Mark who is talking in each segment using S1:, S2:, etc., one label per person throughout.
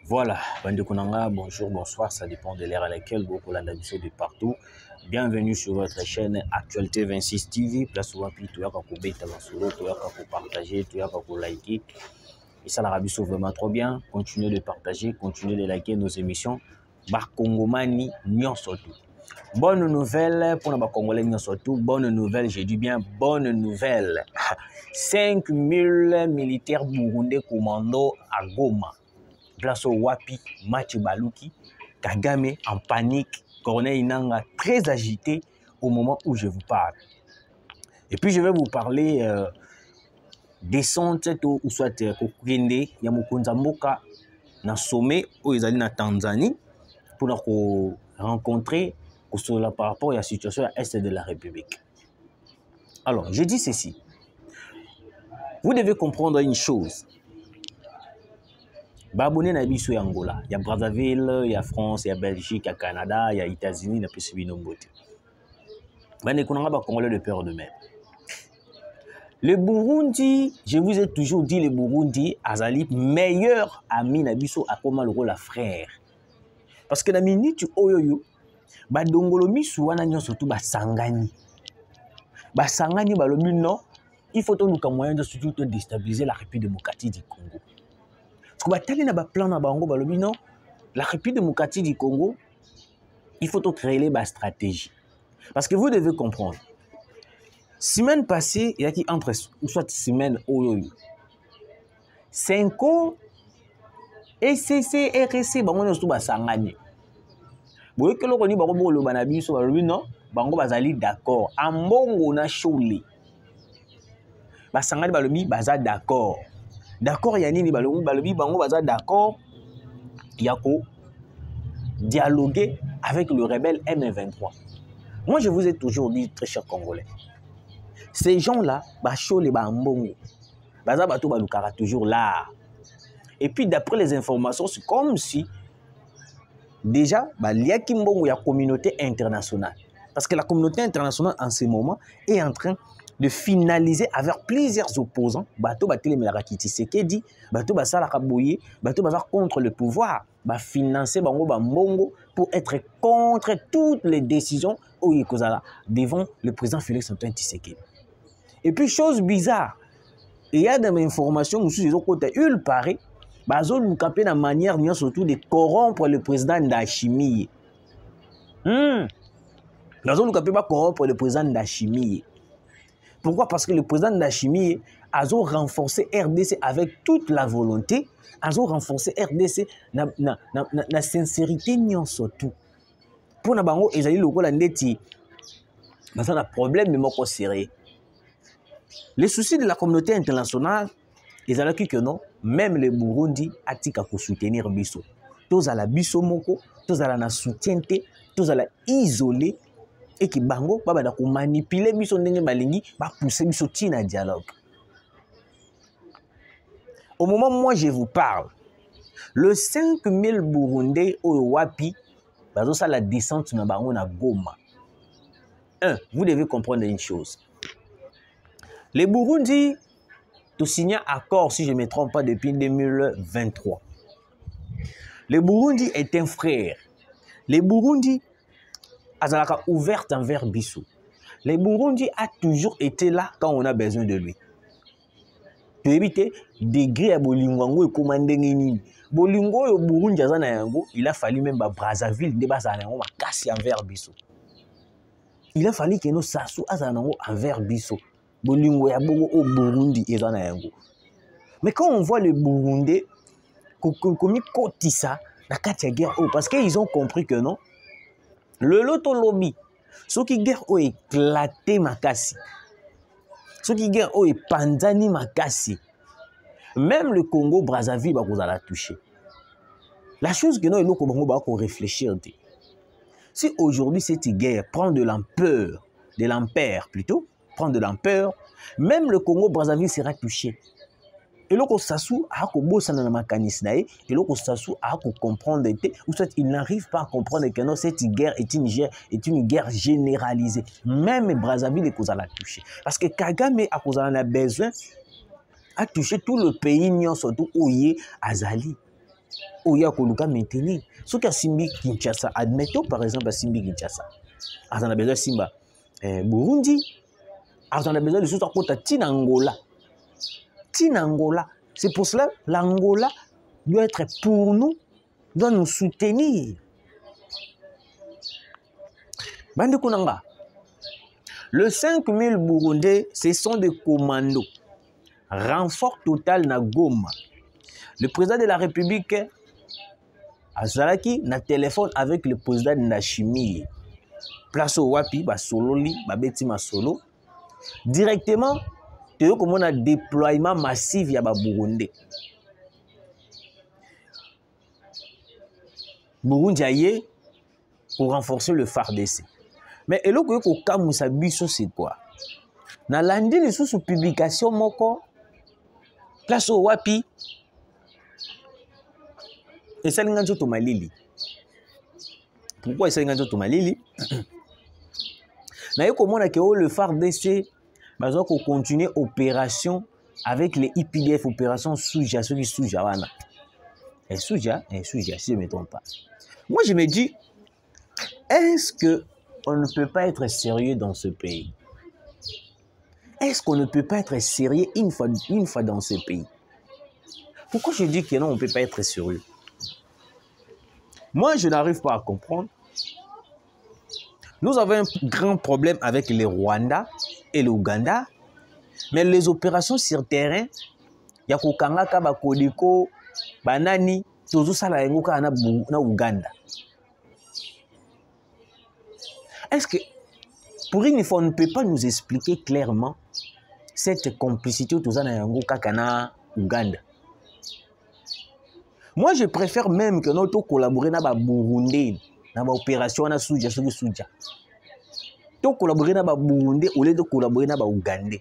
S1: Voilà, Bande Konanga, bonjour, bonsoir, ça dépend de l'ère à laquelle vous la d'habitude de partout. Bienvenue sur votre chaîne Actualité 26 TV. Place où tu as partager, tu as liker. Et ça, l'Arabie Saoudite vraiment trop bien. Continuez de partager, continuez de liker nos émissions. Bar Congomani, Nyon surtout. Bonne nouvelle pour les Congolais, Nyon surtout. Bonne nouvelle, j'ai dit bien bonne nouvelle. 5000 militaires burundais commando à Goma. Place au Wapi, Match Baluki, Kagame en panique, Corneille Inanga très agité au moment où je vous parle. Et puis je vais vous parler descente ou soit Kokende, Yamukunza Mboka, na sommet où ils allaient en Tanzanie pour rencontrer par rapport à la situation à l'Est de la République. Alors, je dis ceci. Vous devez comprendre une chose. Babone na biso ya Angola, il y a Brazzaville, il y a France, il y a Belgique, il y a Canada, il y a États-Unis, il y a Pessibino Mbote. Mais nous connaissons pas Congolais de peur de même. Le Burundi, je vous ai toujours dit, le Burundi, Azali, meilleur ami na biso a comment le rôle à frère. Parce que na minute oyoyo, ba dongolo misu wana nyo surtout ba sangani. Ba sangani ba lobi non, il faut tout nous moyen de surtout déstabiliser la République démocratique du Congo. Parce que na ba plan na bango ba lobi non, la République démocratique du Congo, il faut tout créer les stratégies. Parce que vous devez comprendre. Semaine passée, il y a qui entre soit semaine oyoyo. 5 ans ECC RC bango nyo ba sangani. Boye que lokoni bango bo lo banabi so ba lobi non, bango bazali d'accord. Ambongo na shole. Ba sangani ba lobi baza d'accord. D'accord, il y a nini balobi bango baza d'accord. Il y a quoi dialoguer avec le rebelle M23. Moi je vous ai toujours dit, très chers Congolais, ces gens-là, bachole ba mbongo. Baza bato balukara toujours là. Et puis d'après les informations, c'est comme si déjà il y a la communauté internationale. Parce que la communauté internationale en ce moment est en train de finaliser avec plusieurs opposants. Bato batele melakiti Sekedi, bato basala kaboye, bato basa contre le pouvoir, ba financer bango ba mbongo pour être contre toutes les décisions devant le président Félix Antoine Tshisekedi. Et puis chose bizarre, il y a des informations où il paraît bazo nous capé la manière surtout de corrompre le président Ndashimi. Bazo nous capé pas corrompre le président Ndashimi. Pourquoi? Parce que le président Ndashimi a renforcé RDC avec toute la volonté, a renforcé RDC na sincérité surtout. Pour na bango ezali lokola ndeti baza na problème mais moko serré. Les soucis de la communauté internationale, ils ont dit que non, même le Burundi a dit qu'il soutenir biso. Tous à la biso moko, tous à la soutienté, tous à la isolé. Et qui bango ba da ko manipuler biso ndenge balingi ba pousser biso tina dialogue. Au moment où moi je vous parle, le 5000 Burundais au Wapi bazo ça la descente na bango na Goma. Vous devez comprendre une chose. Les Burundi ont signé un accord, si je ne me trompe pas, depuis 2023. Le Burundi est un frère. Le Burundi a ouvert envers Bissou. Le Burundi a toujours été là quand on a besoin de lui. Pour éviter degré à Bolingo et commander Nini. Bolingo et Burundi, il a fallu même à Brazzaville de Bazanango casser envers Bissou. Il a fallu que nous sassou envers Bissou. Bolingo ya bogo au Burundi et Zanayango. Mais quand on voit le Burundi, comme Kotissa, la Katia guerre, parce qu'ils ont compris que non. Le loto lobby, ceux qui guerre ont éclaté Makassi, ceux qui guerre ont panzani Makassi, même le Congo Brazzaville vous allez toucher. La chose que nous devons réfléchir, si aujourd'hui cette guerre prend de l'ampleur plutôt, prend de l'ampleur, même le Congo Brazzaville sera touché. Et là, Sassou a comprendre ou soit il n'arrive pas à comprendre que non, cette guerre est une guerre généralisée. Même Brazzaville est la toucher. Parce que Kagame a besoin à toucher tout le pays, surtout Oye Azali. oya koluka maintenir. Ce qui a Simbi Kinshasa, admettons par exemple à Simbi Kinshasa. On a besoin de Simba Burundi. On a besoin de sous à Tinangola. Tinangola. C'est pour cela l'Angola doit être pour nous, doit nous soutenir. Bande Kunanga. Le 5000 Burundais, ce sont des commandos. Renfort total na Goma. Le président de la République Azalaki na téléphone avec le président Ndashimi. Place au Wapi, ba sololi, ba beti ma solo. Directement, tu vois comment on a déploiement massif ya ba Burundais. Burundi aye pour renforcer le FARDC. Mais et l'autre ko kamusa biso c'est quoi? Na landi les sous publication moko place au Wapi. Et ça l'inganjo to malili. Pourquoi ça l'inganjo to malili? Na yoko mona ke le FARDC bazo ko continuer opération avec les IPDF, opération Souja, ceux qui Souja wana. Et Souja, si je ne me trompe pas. Moi je me dis, est-ce que on ne peut pas être sérieux dans ce pays? Est-ce qu'on ne peut pas être sérieux une fois dans ce pays? Pourquoi je dis que non, on ne peut pas être sérieux? Moi, je n'arrive pas à comprendre. Nous avons un grand problème avec le Rwanda et l'Ouganda, mais les opérations sur terrain, il y a Kokanga, Kabakodiko, Banani, tout ça là, na Ouganda. Est-ce que, pour une fois, on ne peut pas nous expliquer clairement cette complicité tout ça na Ouganda? Moi, je préfère même que nous collaborer dans le Burundi, dans l'opération na Souja, Souja. Nous collaborer dans le Burundi au lieu de collaborer dans l'Ouganda.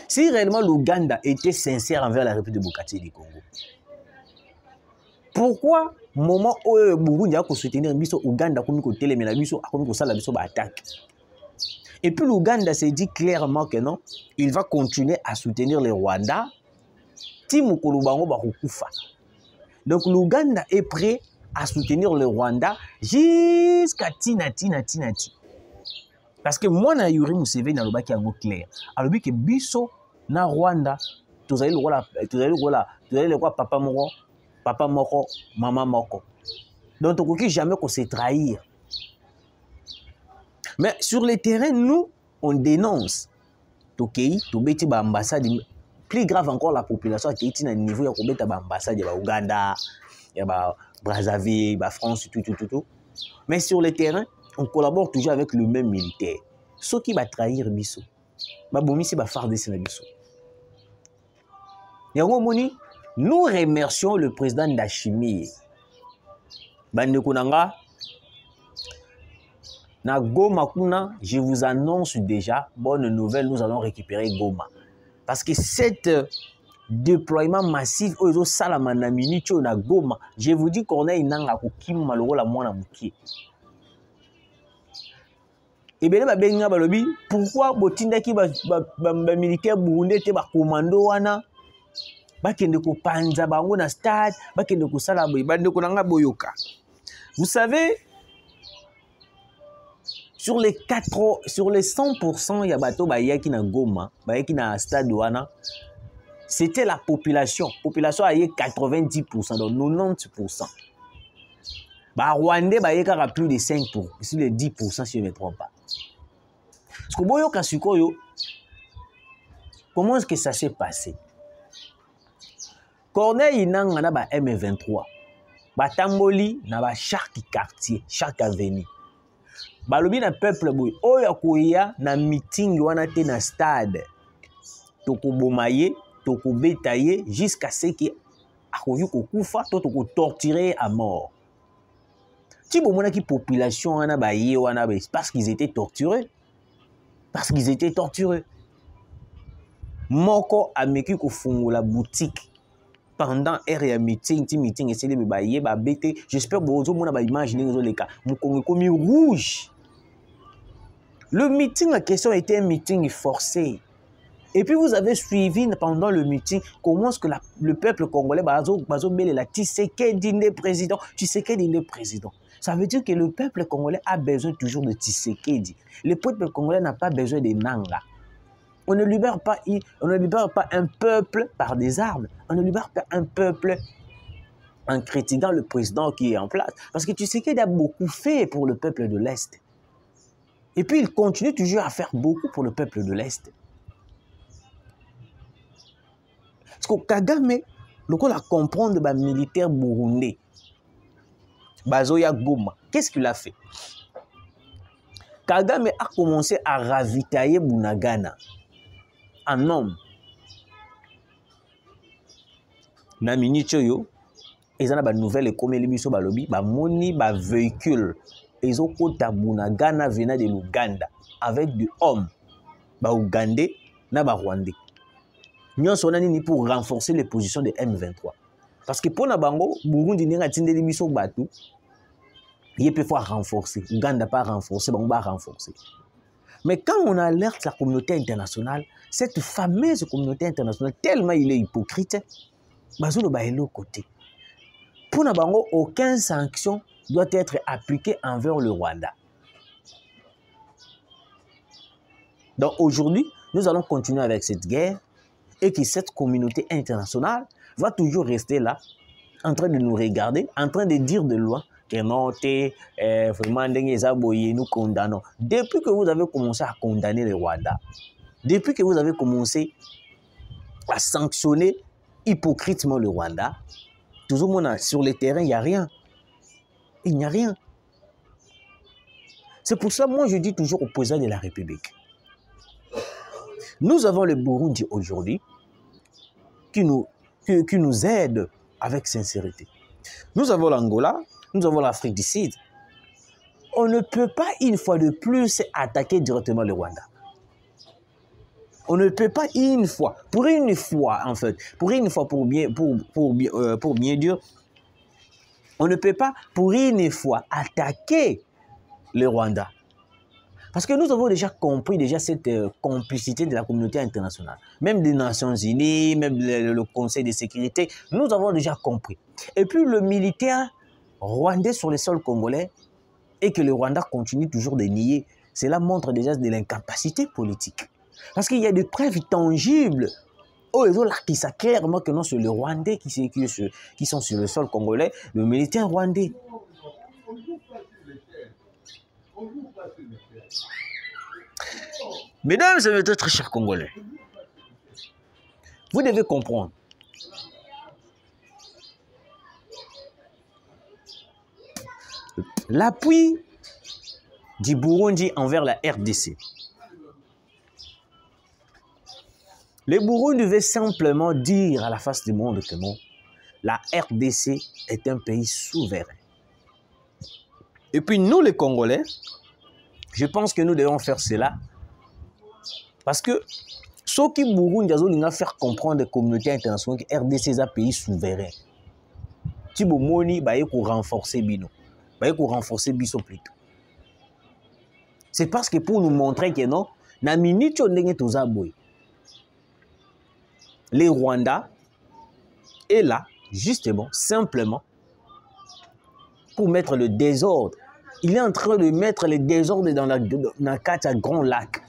S1: Si réellement l'Ouganda était sincère envers la République démocratique du Congo, pourquoi au moment où le Burundi a soutenu l'Ouganda comme côté mais la biso a comme ça la biso attaque? Et puis l'Ouganda s'est dit clairement que non, il va continuer à soutenir le Rwanda. Donc l'Ouganda est prêt à soutenir le Rwanda jusqu'à Tinati. Parce que moi, na Yuri Museveni na lobaki yango clair. Alobi que biso na Rwanda, tozali le roi papa moko, maman moko. Donc on ne jamais qu'on se trahir. Mais sur le terrain, nous, on dénonce. Tokei, tobeti ba ambassade. Plus grave encore, la population qui est à un niveau de l'ambassade de l'Ouganda, de Brazzaville, de France, tout. Mais sur le terrain, on collabore toujours avec le même militaire. Ceux qui vont trahir Bisso, va faire des Bisso. Nous remercions le président Ndashimi. Bandekunanga, na Goma kuna, je vous annonce déjà, bonne nouvelle, nous allons récupérer Goma. Parce que cet déploiement massif, je vous dis qu'on a une langue qui est et bien, pourquoi les militaires burundais sont commando wana bakende ko panza bango na stade bakende ko sala boyoka. Vous savez, sur les 100%, il y a bateau bayaki na Goma, bayaki na stade wana. C'était la population. La population a 90%, donc 90%. Bah, Rwandais a plus de 5%, sur les 10% si je ne me trompe pas. Parce que comment est-ce que ça s'est passé? Corneille Inanga na ba M23. Batamboli na ba chaque quartier, chaque avenue. Balobi na peuple boy oyo koya na meeting wana te na stade. Toko bomaye, toko betaye jusqu'à ce que akoki kokufa to toko torturer à mort. Ti bomona ki population wana ba ye wana parce qu'ils étaient torturés. Parce qu'ils étaient torturés. Moko ameki ko fungola boutique pendant area meeting, meeting essayer de bailler ba bete. J'espère bozo mona ba imaginer les cas. Mukongo komi rouge. Le meeting en question était un meeting forcé. Et puis vous avez suivi pendant le meeting comment est-ce que le peuple congolais la Tshisekedi n'est président, Tshisekedi n'est président. Ça veut dire que le peuple congolais a besoin toujours de Tshisekedi. Le peuple congolais n'a pas besoin de Nanga. On ne libère pas un peuple par des armes. On ne libère pas un peuple en critiquant le président qui est en place. Parce que Tshisekedi a beaucoup fait pour le peuple de l'Est. Et puis il continue toujours à faire beaucoup pour le peuple de l'Est. Parce que Kagame, le a comprendre les militaires burundais, Bazoya Goma, qu'est-ce qu'il a fait? Kagame a commencé à ravitailler Bunagana en homme. Na minichoyo, ils ont une nouvelle comme les biso balobi, ba moni ba véhicule, ils ont kota Bunagana venant de l'Ouganda avec du homme, ba Ougandais na ba Rwandais. Nous sommes pour renforcer les positions de M23. Parce que pour Nabango, Burundi n'a pas de mission bateau. Il peut falloir renforcer. Ouganda pas renforcer, on va renforcer. Mais quand on alerte la communauté internationale, cette fameuse communauté internationale, tellement il est hypocrite, Bazolo ba est l'autre côté. Pour Nabango, aucune sanction doit être appliquée envers le Rwanda. Donc aujourd'hui, nous allons continuer avec cette guerre. Et que cette communauté internationale va toujours rester là, en train de nous regarder, en train de dire de loin que non, vraiment, nous condamnons. Depuis que vous avez commencé à condamner le Rwanda, depuis que vous avez commencé à sanctionner hypocritement le Rwanda, toujours sur le terrain, il n'y a rien. Il n'y a rien. C'est pour ça que moi je dis toujours au président de la République. Nous avons le Burundi aujourd'hui qui nous aide avec sincérité. Nous avons l'Angola, nous avons l'Afrique du Sud. On ne peut pas une fois de plus attaquer directement le Rwanda. On ne peut pas une fois, pour bien dire, on ne peut pas pour une fois attaquer le Rwanda. Parce que nous avons déjà compris cette complicité de la communauté internationale. Même des Nations Unies, même le Conseil de sécurité, nous avons déjà compris. Et puis le militaire rwandais sur le sol congolais et que le Rwanda continue toujours de nier, cela montre déjà de l'incapacité politique. Parce qu'il y a des preuves tangibles. Oh, ils ont là qui savent clairement que non, c'est le Rwandais qui sont sur le sol congolais, le militaire rwandais. Mesdames et messieurs, très chers Congolais, vous devez comprendre. L'appui du Burundi envers la RDC. Le Burundi veut simplement dire à la face du monde que non, la RDC est un pays souverain. Et puis nous les Congolais, je pense que nous devons faire cela parce que ce qui Burundi a faire comprendre la communauté internationale que RDC est un pays souverain. Si vous moni ba pour renforcer bino, ba pour renforcer biso plutôt. C'est parce que pour nous montrer que non, na minute on ndenge tozaboy. Le Rwanda est là justement simplement pour mettre le désordre. Il est en train de mettre le désordre dans la carte à Grand Lac.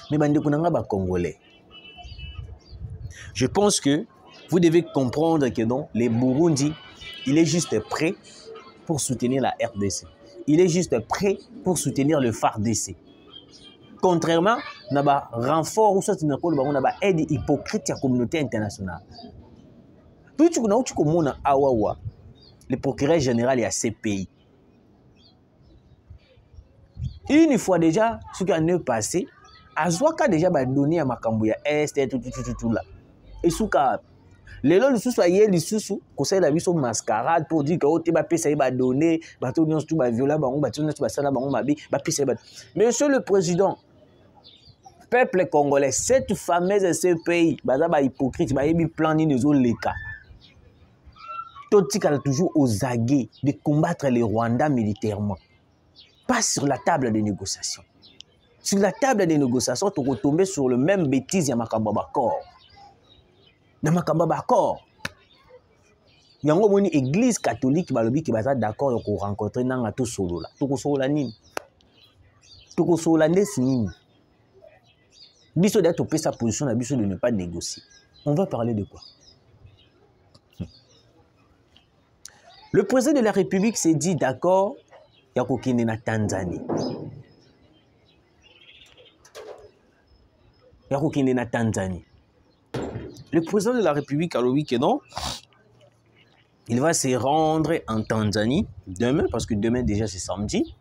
S1: Mais Congolais, je pense que vous devez comprendre que non, les Burundi, il est juste prêt pour soutenir la RDC. Il est juste prêt pour soutenir le FARDC. Contrairement à renfort ou soit aide hypocrite à la communauté internationale. Puis tu connais Awawa, le procureur général et à ces pays. Une fois déjà, ce qui est passé, Azwaka déjà donné à Makambuya Est et tout là. Et souka les lois sous soyez les sous conseil la vie sur mascarade pour dire que oh t'es ça y va donner bateau non tout va violer bango bateau non tout va ça là bango mabi ba pisse ba. Monsieur le président, peuple congolais, cette fameuse ce pays baza ba hypocrite ba yebi plan ni les leka. Totika toujours aux aguets de combattre les Rwandais militairement. Pas sur la table de négociation. Sur la table des négociations, tu vas tomber sur le même bêtise, il y a Makamba Bakor. Il y a Makamba Bakor. Il y a une église catholique qui va d'accord pour rencontrer Nanga tout solo là. Tout solo là nini. Tout solo là nini. Biso d'être topé sa position, la biso de ne pas négocier. On va parler de quoi? Le président de la République s'est dit d'accord, il y a kokende na Tanzanie. Il y a kokende na Tanzanie. Le président de la République a le week-end, il va se rendre en Tanzanie demain, parce que demain déjà c'est samedi,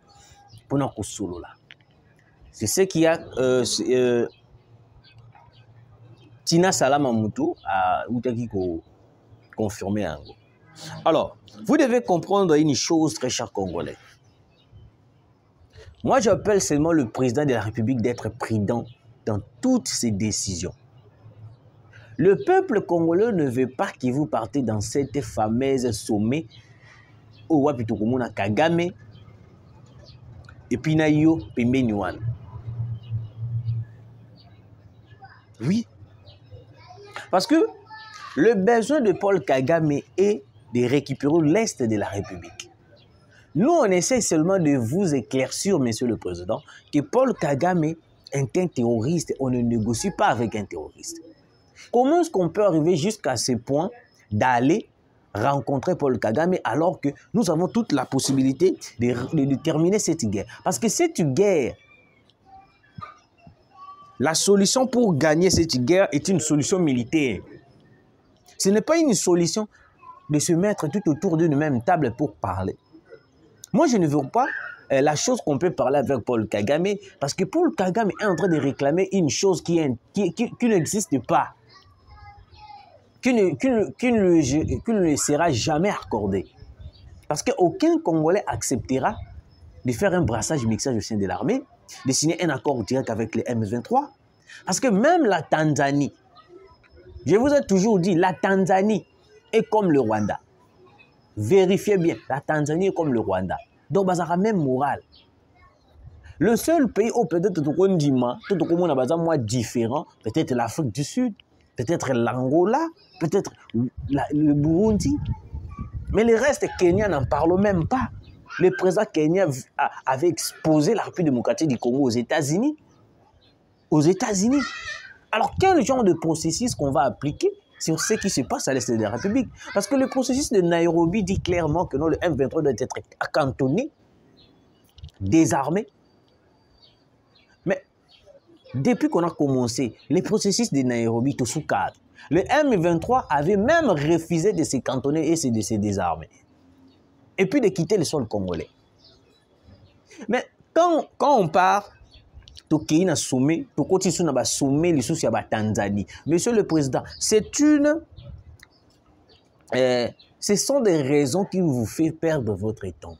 S1: pour notre solo là. C'est ce qu'il y a Tina Salama Moutou a confirmé. Alors, vous devez comprendre une chose, très cher Congolais. Moi, j'appelle seulement le président de la République d'être prudent dans toutes ses décisions. Le peuple congolais ne veut pas que vous partez dans cette fameuse sommet au Wapitokomona Kagame et puis Nayo Pembenyuan. Oui. Parce que le besoin de Paul Kagame est de récupérer l'Est de la République. Nous, on essaie seulement de vous éclaircir, Monsieur le Président, que Paul Kagame est un terroriste. On ne négocie pas avec un terroriste. Comment est-ce qu'on peut arriver jusqu'à ce point d'aller rencontrer Paul Kagame alors que nous avons toute la possibilité de terminer cette guerre? Parce que cette guerre, la solution pour gagner cette guerre est une solution militaire. Ce n'est pas une solution de se mettre tout autour d'une même table pour parler. Moi, je ne veux pas la chose qu'on peut parler avec Paul Kagame, parce que Paul Kagame est en train de réclamer une chose qui n'existe pas, qui ne sera jamais accordée. Parce qu'aucun Congolais acceptera de faire un brassage-mixage au sein de l'armée, de signer un accord direct avec les M23. Parce que même la Tanzanie, je vous ai toujours dit, la Tanzanie est comme le Rwanda. Vérifiez bien, la Tanzanie est comme le Rwanda. Donc, ça a même morale. Le seul pays où peut-être tout le monde a différent, peut-être l'Afrique du Sud, peut-être l'Angola, peut-être le Burundi. Mais le reste, Kenya n'en parle même pas. Le président Kenya avait exposé la République démocratique du Congo aux États-Unis. Aux États-Unis. Alors, quel genre de processus qu'on va appliquer sur ce qui se passe à l'est de la République? Parce que le processus de Nairobi dit clairement que non, le M23 doit être cantonné, désarmé. Mais depuis qu'on a commencé, les processus de Nairobi, tout sous cadre, le M23 avait même refusé de se cantonner et de se désarmer. Et puis de quitter le sol congolais. Mais quand on part, Toki na sommet, Tokoti sou na ba sommet les sous ya ba Tanzanie. Monsieur le Président, ce sont des raisons qui vous font perdre votre temps.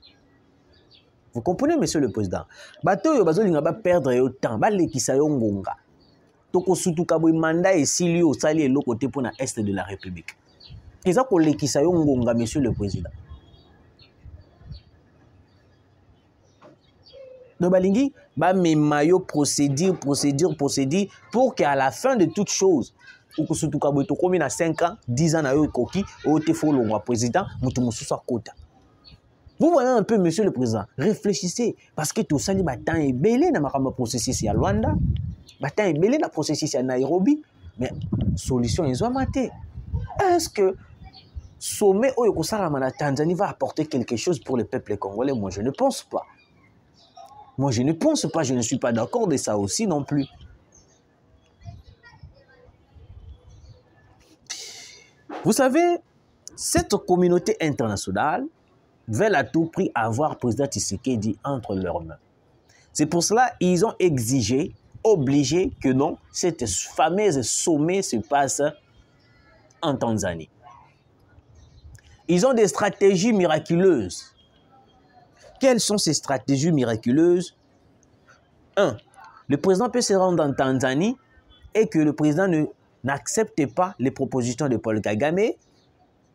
S1: Vous comprenez, Monsieur le Président? Bato yo bazo linga ba perdre yo temps, ba lekisa yo ngonga. Toko sutuka boy mandat et sili yo sali elo côté pour na est de la République. Eza ko lekisa yo ngonga, Monsieur le Président. Donc, balingi, mais mayo procédure pour qu'à la fin de toute chose, ou que surtout quand tu as 5 ans, 10 ans, le président, vous voyez un peu, Monsieur le Président, réfléchissez, parce que tout ça, il est belé dans le processus à Luanda, il est belé dans le processus à Nairobi, mais solution, ils ont maté. Est-ce que sommet au la Tanzanie va apporter quelque chose pour le peuple congolais? Moi, je ne pense pas. Moi, je ne pense pas, je ne suis pas d'accord de ça aussi non plus. Vous savez, cette communauté internationale veut à tout prix avoir le président Tshisekedi entre leurs mains. C'est pour cela qu'ils ont exigé, obligé que non, cette fameuse sommet se passe en Tanzanie. Ils ont des stratégies miraculeuses. Quelles sont ces stratégies miraculeuses? 1. Le président peut se rendre en Tanzanie et que le président n'accepte pas les propositions de Paul Kagame.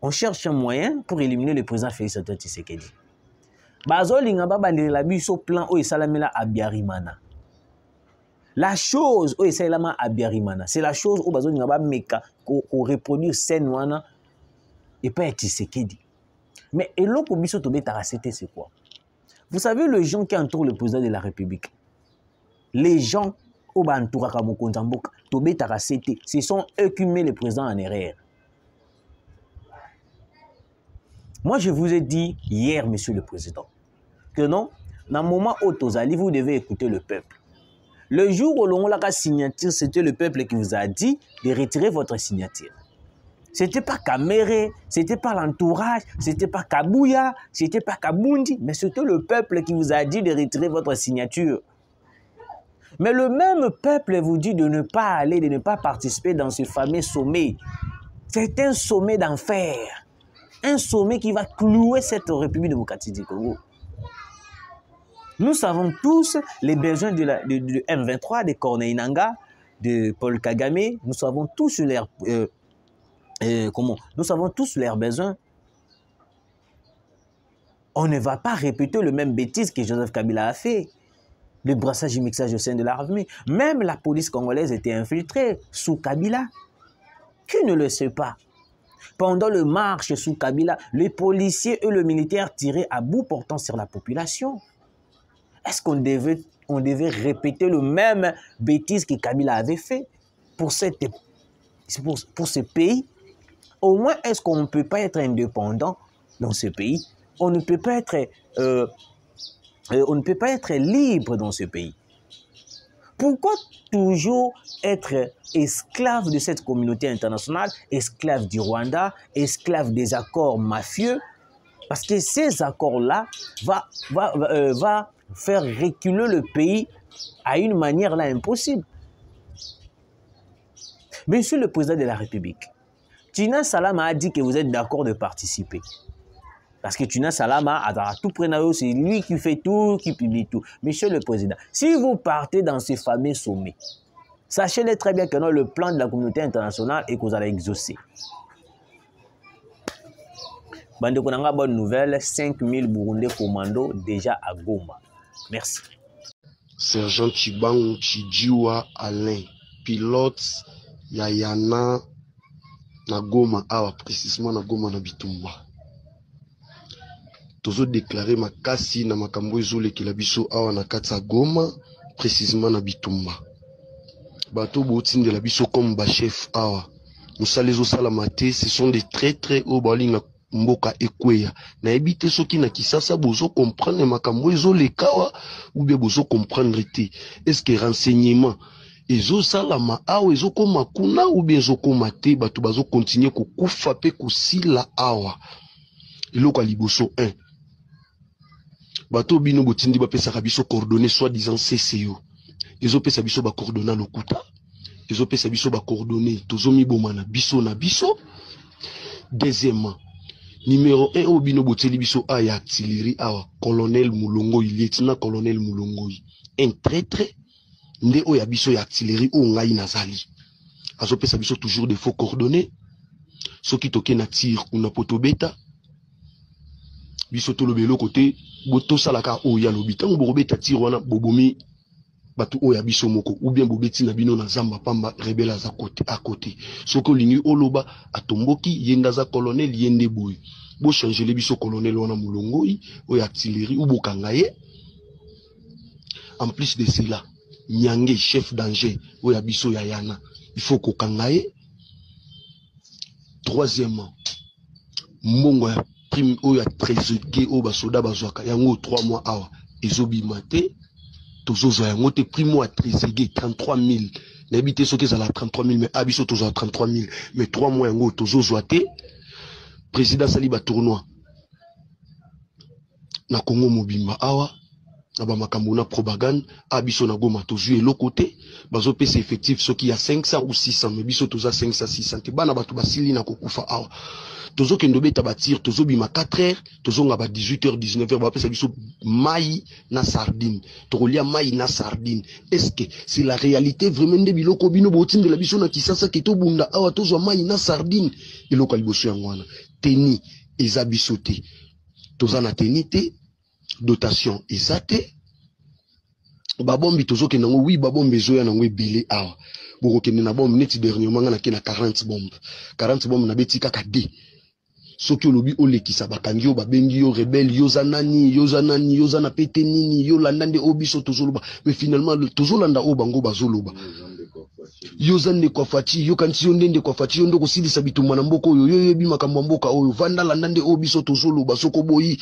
S1: On cherche un moyen pour éliminer le président Félix Antoine Tshisekedi. Bazo linga ba bandela biso plan o esalamela Abiyarimana. La chose où c'est là à Biarimana, c'est la chose où besoin de meka qu'on reproduire scène et pas être Tshisekedi. Mais et l'autre biso to beta c'était c'est quoi? Vous savez les gens qui entourent le président de la République, les gens au bantoura kamokonzamboka to beta c'était, ce sont eux qui mettent le président en erreur. Moi je vous ai dit hier, monsieur le président, que non, dans le moment où Tozali, vous devez écouter le peuple. Le jour où l'on a la signature, c'était le peuple qui vous a dit de retirer votre signature. Ce n'était pas Kamere, ce n'était pas l'entourage, ce n'était pas Kabouya, ce n'était pas Kabundi, mais c'était le peuple qui vous a dit de retirer votre signature. Mais le même peuple vous dit de ne pas aller, de ne pas participer dans ce fameux sommet. C'est un sommet d'enfer. Un sommet qui va clouer cette République démocratique du Congo. Nous savons tous les besoins de M23, de Corneille Nangaa, de Paul Kagame. Nous savons tous leurs nous savons tous leurs besoins. On ne va pas répéter le même bêtise que Joseph Kabila a fait. Le brassage et mixage au sein de l'armée. Même la police congolaise était infiltrée sous Kabila. Qui ne le sait pas? Pendant le marche sous Kabila, les policiers et le militaire tiraient à bout portant sur la population. Est-ce qu'on devait répéter le même bêtise que Kabila avait fait pour ce pays? Au moins, est-ce qu'on ne peut pas être indépendant dans ce pays? On ne peut pas être libre dans ce pays. Pourquoi toujours être esclave de cette communauté internationale, esclave du Rwanda, esclave des accords mafieux? Parce que ces accords-là vont faire reculer le pays à une manière là impossible. Monsieur le président de la République, Tina Salama a dit que vous êtes d'accord de participer. Parce que Tina Salama, à tout près, c'est lui qui fait tout, qui publie tout. Monsieur le président, si vous partez dans ce fameux sommet, sachez-le très bien que non, le plan de la communauté internationale est que vous allez exaucer. Bande Konanga, bonne nouvelle, 5000 Burundais commando déjà à Goma. Merci.
S2: Sergent Chibang Chijiwa Alain, pilote Yayana na Goma, awa précisément na Goma na Bitumba. Tozo déclaré makasi na makambo ezole ki la biso awa na katsa Goma, précisément na Bitumba. Bato botine de la biso comme ba chef awa. Musalezo salamate, ce sont des très hauts balinga mboka ekweya. Na ebite soki na Kisasa bozo comprendre makambo ezole kawa ou bien bozo comprendre te. Est-ce que renseignement ezo salama awa ezo koma kuna ou bien ezo koma te bato bazo continuer ko kufa pe ko sila awa. Eloko liboso 1. Bato bino botindi ba pesa biso coordonnées soi-disant CCO. Ezo pesa biso ba coordonnées lokuta. Ezo pesa biso ba coordonnées tozo mi bomana biso na biso. Deuxièmement, numéro 1 au bino boteli biso aya artillerie awa colonel Mulongo, lieutenant colonel Mulongo. Un traître nde oya biso ya artillerie o ngai nazali. Azo pesa biso toujours des faux coordonnées. Soki toke na tir kuna potobeta. Biso to lobelo côté boto salaka o ya lobita ngobeta tir wana bobomi batu o ya biso moko ou bien bobeti na bino na zamba pamba rebela za côté à côté. Soko lingi oloba atomboki yenda za colonel yende boy. Bo changer le biso colonel wana Mulongo o ya artillerie ou bokangaye. En plus de cela, Nyange chef danger o ya biso ya yana. Il faut ko kangaye. Troisièmement, mbongo ya prime o ya trésorier o ba soda bazwaka yango 3 mois awa ezobi maté tozo zo yango te prime à trésorier 33 000 n'habite soki za la 33 000 mais abiso tozo à 33 000 mais 3 mois yango tozo zo te président Saliba tournoi na Congo mobimba awa na ba makambo na propagande abiso na Goma tozu eloko te bazo pesa effectif soki ya 500 ou 600 mais biso toza 500 600 te bana bato basili na kokufa awa tozo kendo beta batir tozo bima 4 heures tozo nga ba 18h 19h ba pesa biso mai na sardine tokolia mai na sardine. Est-ce que c'est la réalité vraiment de biloko bino botinde la biso na Kisasa keto bunda awa tozo mai na sardine eloko liboso yangwana teni eza biso te toza na teni te dotation ezate babombi tozoke nango oui babombi ezoya nango ebele awa bokokende na bombe neti dernièrement nga na 40 bombes na beti kaka D soki olobi olekisa bakangi yo babengi yo rebelle yo zana pete nini yo landa nde obiso tozoloba mais finalement tozolanda o bango bazoloba yo zande kwa fati yo kanti yo ndende kwa fati yo ndoko silisa bitumba na mboko oyo yo yebi makambo mboka oyo vanda landa nde obiso tozoloba soko boyi.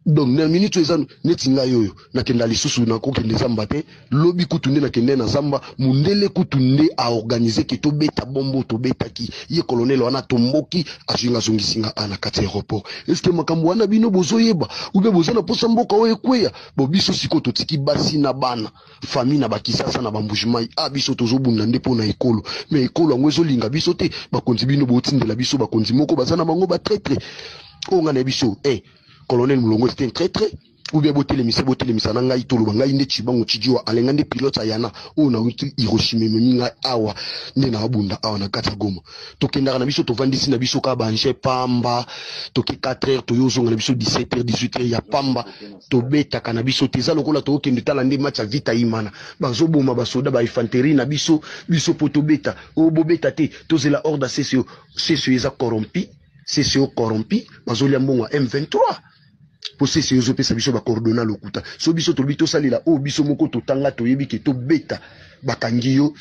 S2: Donc na minute ezano neti nga yoyo nakenda lisusu na kokende zamba te lobi kutunde nakende na zamba mundele kutunde a organiser ke to beta bombo to beta ki ye colonel wana tomboki azinga zongisinga ana kati aéroport. Est-ce que makambo wana bino bozoyeba ube bozana posa mboka oyo kweya bo biso siko totiki basi na bana famille na bakisasa na bambujimai a biso tozobunda nde pona ekolo mais ekolo ngo ezolinga biso te bakonzi bino botindela biso bakonzi moko bazana bango ba traître onga na biso colonel Mulongo c'était un traître ou bien botelemisa na ngai toloba ngai nde Chibango Chijiwa alenga nde pilote ayana o na wiki Hiroshima meminga awa nde na abunda awa na kata Goma tokendaka na biso tovandisi na biso ka banje pamba toki 4h toyozonga na biso 17h 18h ya pamba tobetaka na biso teza lokola tokende tala nde match vita imana bazoboma basoda ba infanterie na biso poto beta o bobeta te tozela ordre CCO eza corrompi CCO corrompi bazolia mbongo M23 pour CCO zopesa biso ba coordonner lokuta so biso tolobi to salela o biso moko totanga toyebi ke to beta bakangi yo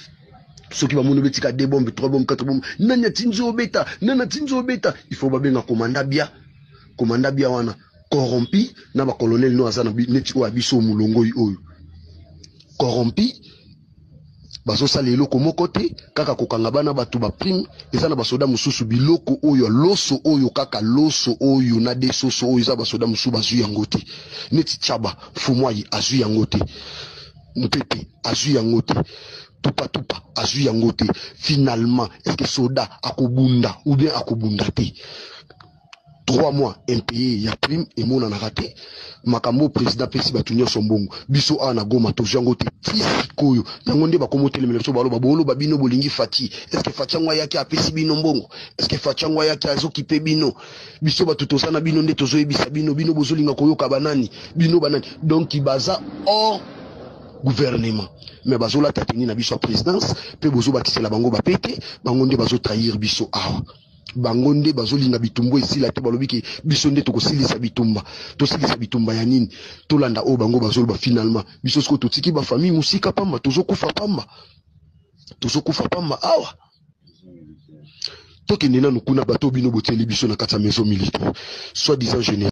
S2: soki ba mono betika 2 bombes 3 bombes 4 bombes nanya tinzo beta il faut babenga commanda bia wana corrompi na ba colonel no azana neti o abiso mulongo oyo corrompi bazo sala eloko moko te kaka kokanga bana batu ba prime ezana basoda mususu biloko oyo loso oyo kaka loso oyo na desoso oyo za basoda mususu bazu yango te neti chaba fumwai azu yango te mutete azu yango te tupa azu yango te finalement est-ce que soda akobunda ou bien akobunda te 3 mois impayé ya prime et mon en a raté makambo président pesi batunyo sombongo biso ana Goma to jango te tisikoyo yango nde bakomote le meleso balo babolo babino bolingi fati est-ce que fati ngwa yake apesi bino mbongo est-ce que fati ngwa yake azokipe bino biso batutosana bino nde tozoyebisa bino bozolinga koyoka banani bino banani donc ibaza hors gouvernement mais bazola tateni na biso présidence pe bozo batisela bango bapete bango nde bazo trahir biso awa bangonde bazolinga bitumbo esila te balobi ke biso nde tokosilisa bitumba ya nini tolanda o bango bazoloba finalement biso siko totiki ba famille musika pamba tozokufa pamba awa tokende nanu kuna bato bino boteli biso na kati ya maison militaire soi disant général